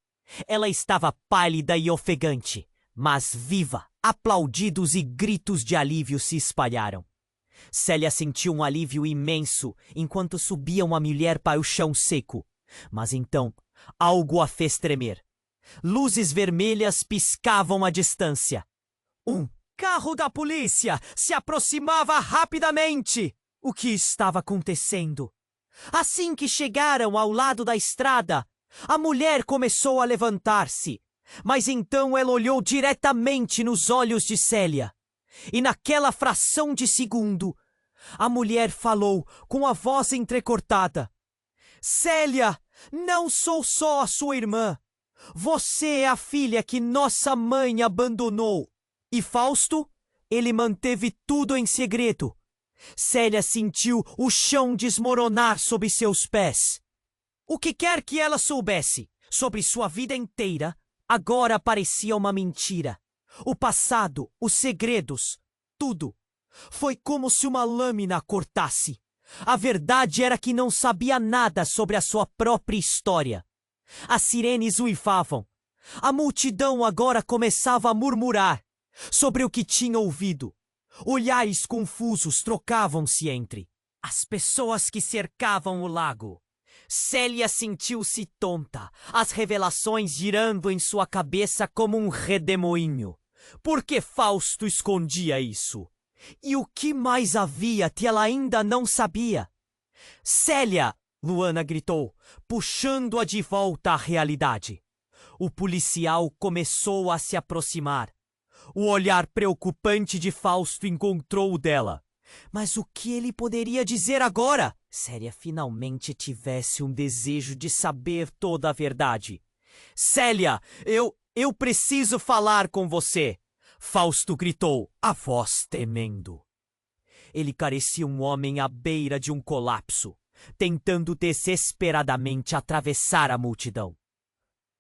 Ela estava pálida e ofegante, mas viva. Aplaudidos e gritos de alívio se espalharam. Célia sentiu um alívio imenso enquanto subiam a mulher para o chão seco. Mas então, algo a fez tremer. Luzes vermelhas piscavam à distância. Um carro da polícia se aproximava rapidamente. O que estava acontecendo? Assim que chegaram ao lado da estrada, a mulher começou a levantar-se. Mas então ela olhou diretamente nos olhos de Célia. E naquela fração de segundo, a mulher falou com a voz entrecortada. Célia, não sou só a sua irmã. Você é a filha que nossa mãe abandonou. E Fausto? Ele manteve tudo em segredo. Célia sentiu o chão desmoronar sob seus pés. O que quer que ela soubesse sobre sua vida inteira, agora parecia uma mentira. O passado, os segredos, tudo. Foi como se uma lâmina cortasse. A verdade era que não sabia nada sobre a sua própria história. As sirenes uivavam. A multidão agora começava a murmurar sobre o que tinha ouvido. Olhares confusos trocavam-se entre as pessoas que cercavam o lago. Célia sentiu-se tonta, as revelações girando em sua cabeça como um redemoinho. Por que Fausto escondia isso? E o que mais havia que ela ainda não sabia? Célia! Luana gritou, puxando-a de volta à realidade. O policial começou a se aproximar. O olhar preocupante de Fausto encontrou o dela. Mas o que ele poderia dizer agora? Célia finalmente tivesse um desejo de saber toda a verdade. Célia, eu preciso falar com você! Fausto gritou, a voz temendo. Ele parecia um homem à beira de um colapso, tentando desesperadamente atravessar a multidão.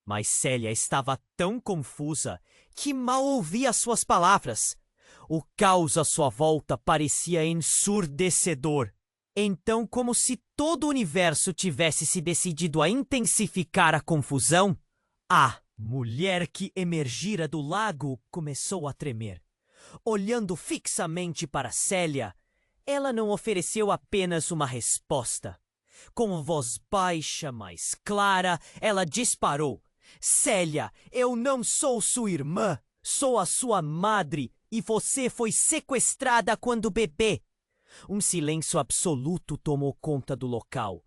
Mas Célia estava tão confusa que mal ouvia suas palavras. O caos à sua volta parecia ensurdecedor. Então, como se todo o universo tivesse se decidido a intensificar a confusão, a mulher que emergira do lago começou a tremer. Olhando fixamente para Célia, ela não ofereceu apenas uma resposta. Com voz baixa, mas clara, ela disparou. Célia, eu não sou sua irmã, sou a sua madre e você foi sequestrada quando bebê. Um silêncio absoluto tomou conta do local.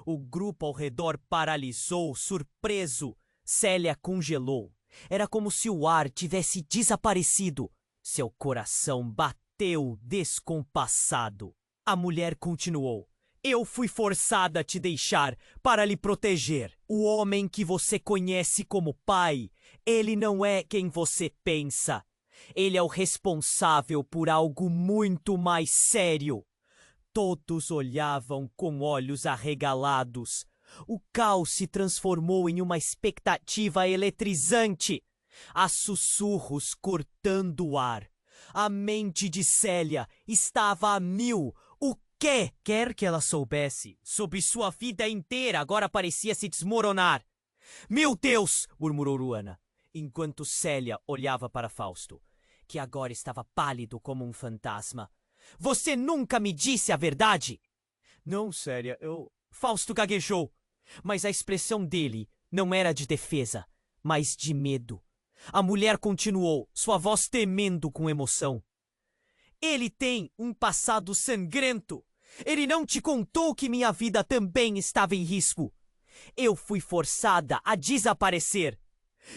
O grupo ao redor paralisou, surpreso. Célia congelou. Era como se o ar tivesse desaparecido. Seu coração bateu descompassado. A mulher continuou. Eu fui forçada a te deixar para lhe proteger. O homem que você conhece como pai, ele não é quem você pensa. Ele é o responsável por algo muito mais sério. Todos olhavam com olhos arregalados. O caos se transformou em uma expectativa eletrizante. Há sussurros cortando o ar. A mente de Célia estava a mil. O que quer que ela soubesse sobre sua vida inteira agora parecia se desmoronar. Meu Deus! Murmurou Ruana, enquanto Célia olhava para Fausto, que agora estava pálido como um fantasma. Você nunca me disse a verdade? Não, Célia, Fausto gaguejou, mas a expressão dele não era de defesa, mas de medo. A mulher continuou, sua voz tremendo com emoção. Ele tem um passado sangrento. Ele não te contou que minha vida também estava em risco. Eu fui forçada a desaparecer.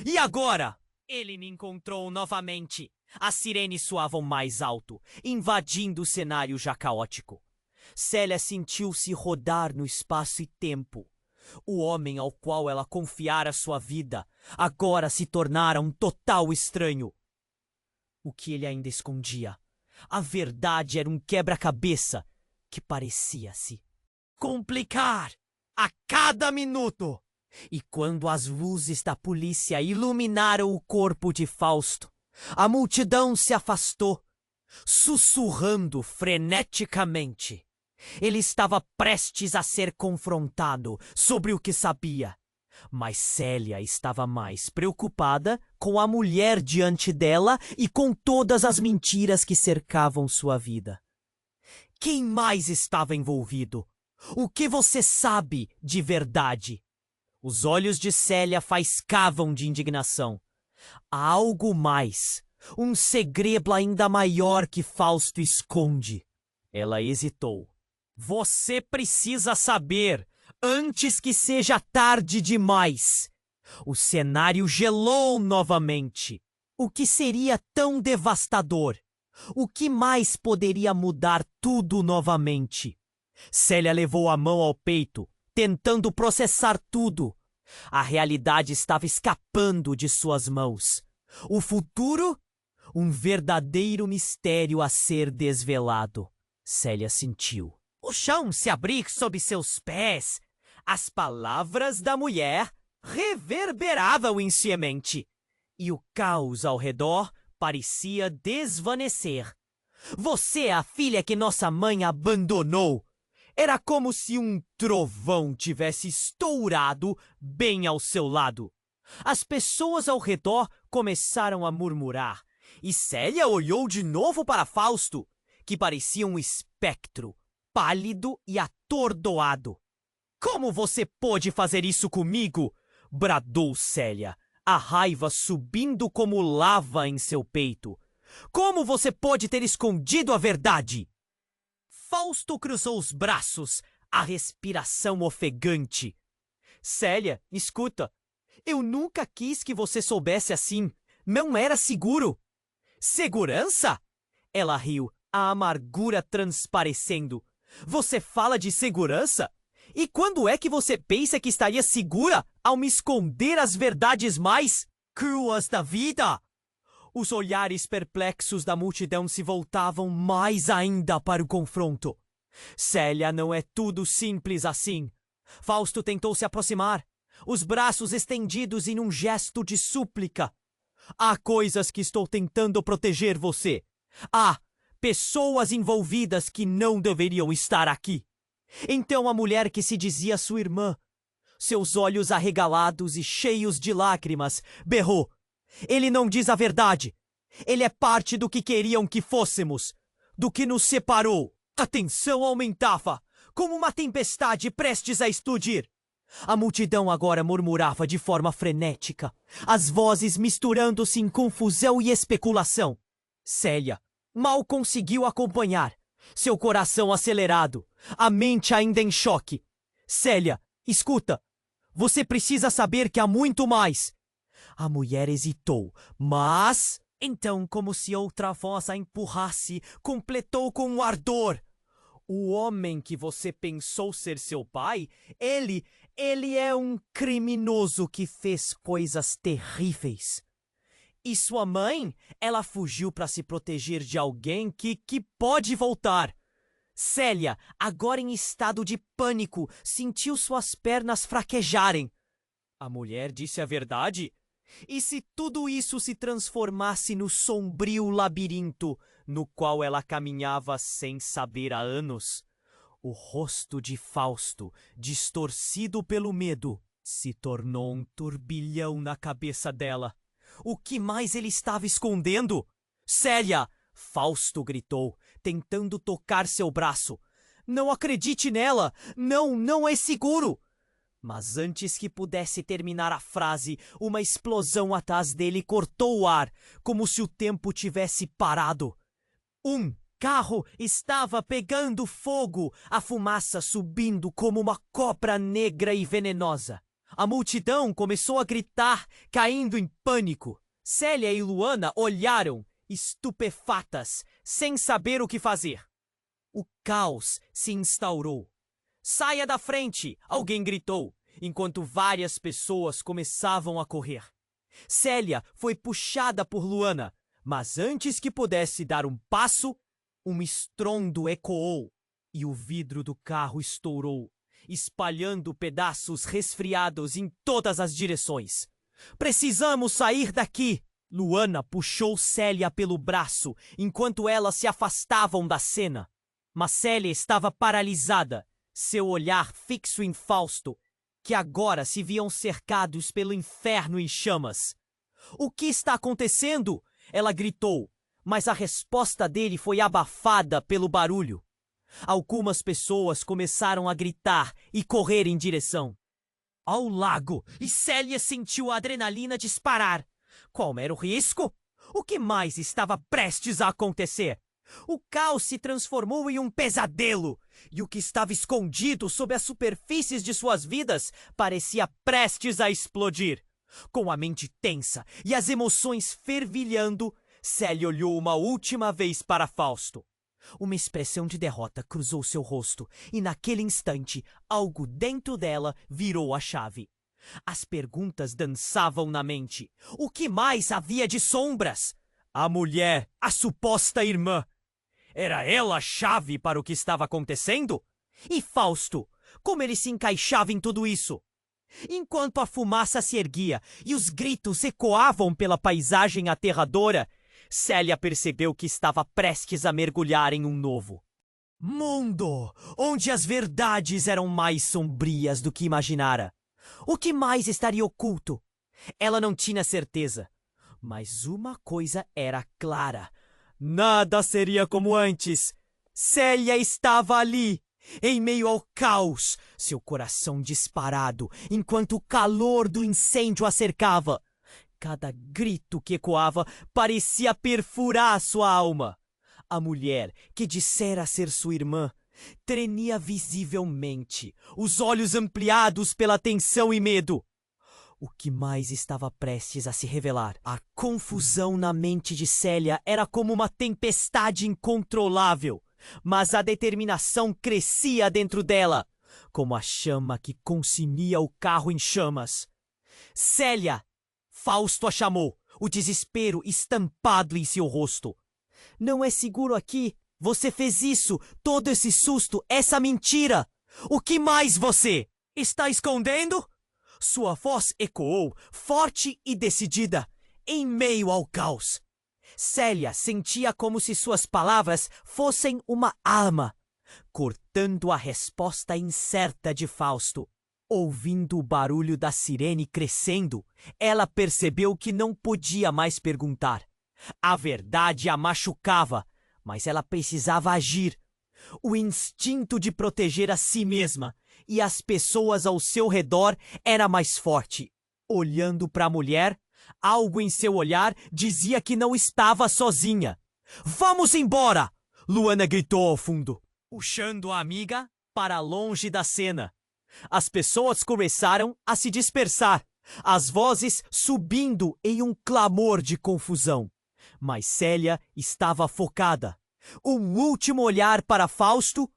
E agora? Ele me encontrou novamente. As sirenes soavam mais alto, invadindo o cenário já caótico. Célia sentiu-se rodar no espaço e tempo. O homem ao qual ela confiara sua vida agora se tornara um total estranho. O que ele ainda escondia? A verdade era um quebra-cabeça que parecia se complicar a cada minuto. E quando as luzes da polícia iluminaram o corpo de Fausto, a multidão se afastou, sussurrando freneticamente. Ele estava prestes a ser confrontado sobre o que sabia. Mas Célia estava mais preocupada com a mulher diante dela e com todas as mentiras que cercavam sua vida. Quem mais estava envolvido? O que você sabe de verdade? Os olhos de Célia faiscavam de indignação. Há algo mais, um segredo ainda maior que Fausto esconde. Ela hesitou. Você precisa saber, antes que seja tarde demais. O cenário gelou novamente. O que seria tão devastador? O que mais poderia mudar tudo novamente? Célia levou a mão ao peito, tentando processar tudo. A realidade estava escapando de suas mãos. O futuro? Um verdadeiro mistério a ser desvelado. Célia sentiu o chão se abrir sob seus pés. As palavras da mulher reverberavam em sua mente. E o caos ao redor parecia desvanecer. Você é a filha que nossa mãe abandonou. Era como se um trovão tivesse estourado bem ao seu lado. As pessoas ao redor começaram a murmurar. E Célia olhou de novo para Fausto, que parecia um espectro, pálido e atordoado. Como você pôde fazer isso comigo? Bradou Célia, a raiva subindo como lava em seu peito. Como você pode ter escondido a verdade? Fausto cruzou os braços, a respiração ofegante. Célia, escuta. Eu nunca quis que você soubesse assim. Não era seguro. Segurança? Ela riu, a amargura transparecendo. Você fala de segurança? E quando é que você pensa que estaria segura ao me esconder as verdades mais cruas da vida? Os olhares perplexos da multidão se voltavam mais ainda para o confronto. Célia, não é tudo simples assim. Fausto tentou se aproximar, os braços estendidos em um gesto de súplica. Há coisas que estou tentando proteger você. Há pessoas envolvidas que não deveriam estar aqui. Então a mulher que se dizia sua irmã, seus olhos arregalados e cheios de lágrimas, berrou: "Ele não diz a verdade! Ele é parte do que queriam que fôssemos, do que nos separou!" A tensão aumentava, como uma tempestade prestes a explodir. A multidão agora murmurava de forma frenética, as vozes misturando-se em confusão e especulação. Célia mal conseguiu acompanhar, seu coração acelerado, a mente ainda em choque. "Célia, escuta, você precisa saber que há muito mais." A mulher hesitou, mas... Então, como se outra voz a empurrasse, completou com um ardor: "O homem que você pensou ser seu pai, ele é um criminoso que fez coisas terríveis. E sua mãe, ela fugiu para se proteger de alguém que pode voltar." Célia, agora em estado de pânico, sentiu suas pernas fraquejarem. A mulher disse a verdade? E se tudo isso se transformasse no sombrio labirinto no qual ela caminhava sem saber há anos? O rosto de Fausto, distorcido pelo medo, se tornou um turbilhão na cabeça dela. O que mais ele estava escondendo? "Célia!" Fausto gritou, tentando tocar seu braço. "Não acredite nela! Não é seguro!" Mas antes que pudesse terminar a frase, uma explosão atrás dele cortou o ar, como se o tempo tivesse parado. Um carro estava pegando fogo, a fumaça subindo como uma cobra negra e venenosa. A multidão começou a gritar, caindo em pânico. Célia e Luana olharam, estupefatas, sem saber o que fazer. O caos se instaurou. "Saia da frente!" alguém gritou, enquanto várias pessoas começavam a correr. Célia foi puxada por Luana, mas antes que pudesse dar um passo, um estrondo ecoou e o vidro do carro estourou, espalhando pedaços resfriados em todas as direções. "Precisamos sair daqui!" Luana puxou Célia pelo braço enquanto elas se afastavam da cena. Mas Célia estava paralisada, seu olhar fixo em Fausto, que agora se viam cercados pelo inferno em chamas. "O que está acontecendo?" ela gritou, mas a resposta dele foi abafada pelo barulho. Algumas pessoas começaram a gritar e correr em direção ao lago, e Célia sentiu a adrenalina disparar. Qual era o risco? O que mais estava prestes a acontecer? O caos se transformou em um pesadelo, e o que estava escondido sob as superfícies de suas vidas parecia prestes a explodir. Com a mente tensa e as emoções fervilhando, Célia olhou uma última vez para Fausto. Uma expressão de derrota cruzou seu rosto, e naquele instante, algo dentro dela virou a chave. As perguntas dançavam na mente. O que mais havia de sombras? A mulher, a suposta irmã. Era ela a chave para o que estava acontecendo? E Fausto, como ele se encaixava em tudo isso? Enquanto a fumaça se erguia e os gritos ecoavam pela paisagem aterradora, Célia percebeu que estava prestes a mergulhar em um novo mundo, onde as verdades eram mais sombrias do que imaginara. O que mais estaria oculto? Ela não tinha certeza. Mas uma coisa era clara. Nada seria como antes. Célia estava ali, em meio ao caos, seu coração disparado, enquanto o calor do incêndio a cercava. Cada grito que ecoava parecia perfurar sua alma. A mulher, que dissera ser sua irmã, tremia visivelmente, os olhos ampliados pela tensão e medo. O que mais estava prestes a se revelar? A confusão na mente de Célia era como uma tempestade incontrolável, mas a determinação crescia dentro dela, como a chama que consumia o carro em chamas. Célia! Fausto a chamou, o desespero estampado em seu rosto. Não é seguro aqui. Você fez isso, todo esse susto, essa mentira. O que mais você está escondendo? Sua voz ecoou, forte e decidida, em meio ao caos. Célia sentia como se suas palavras fossem uma arma. cortando a resposta incerta de Fausto. Ouvindo o barulho da sirene crescendo, ela percebeu que não podia mais perguntar. A verdade a machucava, mas ela precisava agir. O instinto de proteger a si mesma e as pessoas ao seu redor era mais forte. Olhando para a mulher, algo em seu olhar dizia que não estava sozinha. "Vamos embora!" Luana gritou ao fundo, puxando a amiga para longe da cena. As pessoas começaram a se dispersar, as vozes subindo em um clamor de confusão. Mas Célia estava focada. Um último olhar para Fausto,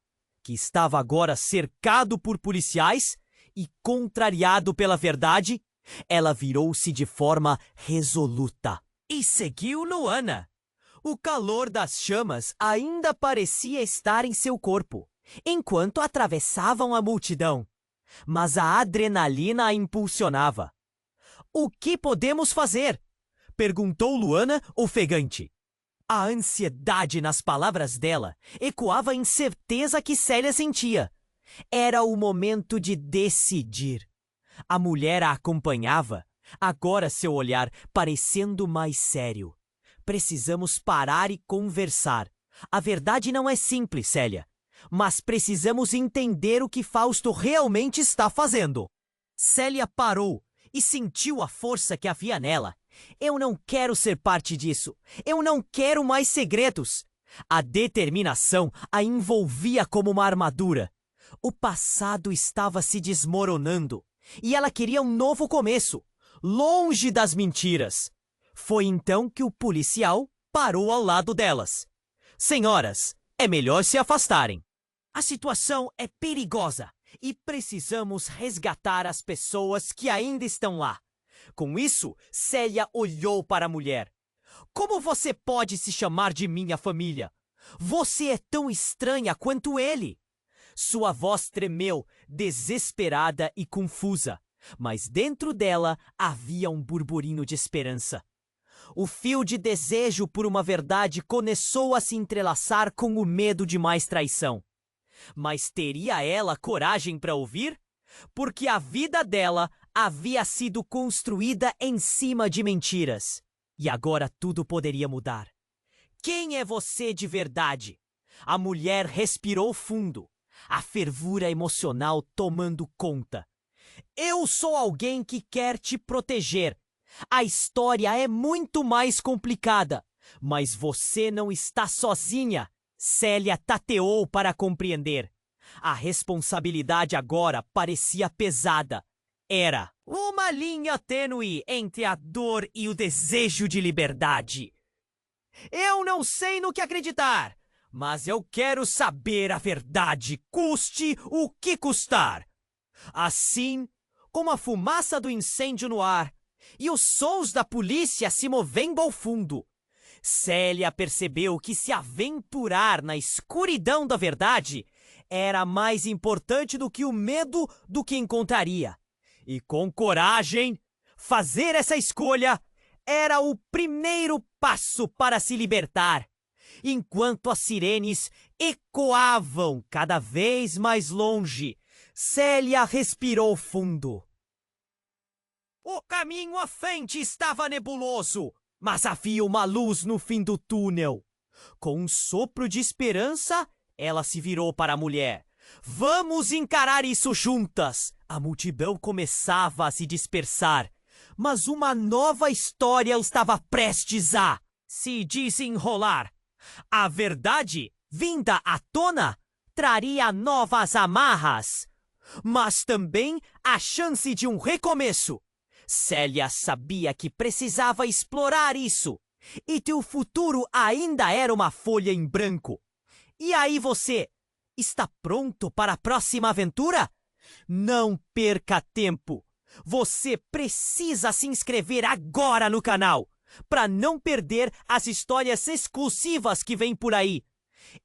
que estava agora cercado por policiais e contrariado pela verdade, ela virou-se de forma resoluta e seguiu Luana. O calor das chamas ainda parecia estar em seu corpo, enquanto atravessavam a multidão. Mas a adrenalina a impulsionava. "O que podemos fazer?" perguntou Luana, ofegante. A ansiedade nas palavras dela ecoava a incerteza que Célia sentia. Era o momento de decidir. A mulher a acompanhava, agora seu olhar parecendo mais sério. "Precisamos parar e conversar. A verdade não é simples, Célia, mas precisamos entender o que Fausto realmente está fazendo." Célia parou e sentiu a força que havia nela. "Eu não quero ser parte disso. Eu não quero mais segredos." A determinação a envolvia como uma armadura. O passado estava se desmoronando e ela queria um novo começo, longe das mentiras. Foi então que o policial parou ao lado delas. "Senhoras, é melhor se afastarem. A situação é perigosa e precisamos resgatar as pessoas que ainda estão lá." Com isso, Célia olhou para a mulher. "Como você pode se chamar de minha família? Você é tão estranha quanto ele." Sua voz tremeu, desesperada e confusa, mas dentro dela havia um burburinho de esperança. O fio de desejo por uma verdade começou a se entrelaçar com o medo de mais traição. Mas teria ela coragem para ouvir? Porque a vida dela havia sido construída em cima de mentiras. E agora tudo poderia mudar. "Quem é você de verdade?" A mulher respirou fundo, a fervura emocional tomando conta. "Eu sou alguém que quer te proteger. A história é muito mais complicada, mas você não está sozinha." Célia tateou para compreender. A responsabilidade agora parecia pesada. Era uma linha tênue entre a dor e o desejo de liberdade. "Eu não sei no que acreditar, mas eu quero saber a verdade, custe o que custar." Assim, com a fumaça do incêndio no ar e os sons da polícia se movendo ao fundo, Célia percebeu que se aventurar na escuridão da verdade era mais importante do que o medo do que encontraria. E com coragem, fazer essa escolha era o primeiro passo para se libertar. Enquanto as sirenes ecoavam cada vez mais longe, Célia respirou fundo. O caminho à frente estava nebuloso, mas havia uma luz no fim do túnel. Com um sopro de esperança, ela se virou para a mulher. "Vamos encarar isso juntas!" A multidão começava a se dispersar, mas uma nova história estava prestes a se desenrolar. A verdade, vinda à tona, traria novas amarras, mas também a chance de um recomeço. Célia sabia que precisava explorar isso e que o futuro ainda era uma folha em branco. E aí você, está pronto para a próxima aventura? Não perca tempo. Você precisa se inscrever agora no canal para não perder as histórias exclusivas que vêm por aí.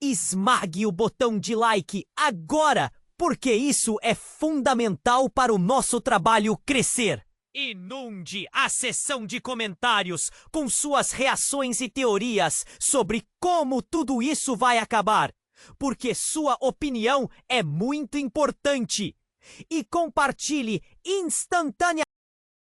Esmague o botão de like agora, porque isso é fundamental para o nosso trabalho crescer. Inunde a seção de comentários com suas reações e teorias sobre como tudo isso vai acabar. porque sua opinião é muito importante. E compartilhe instantaneamente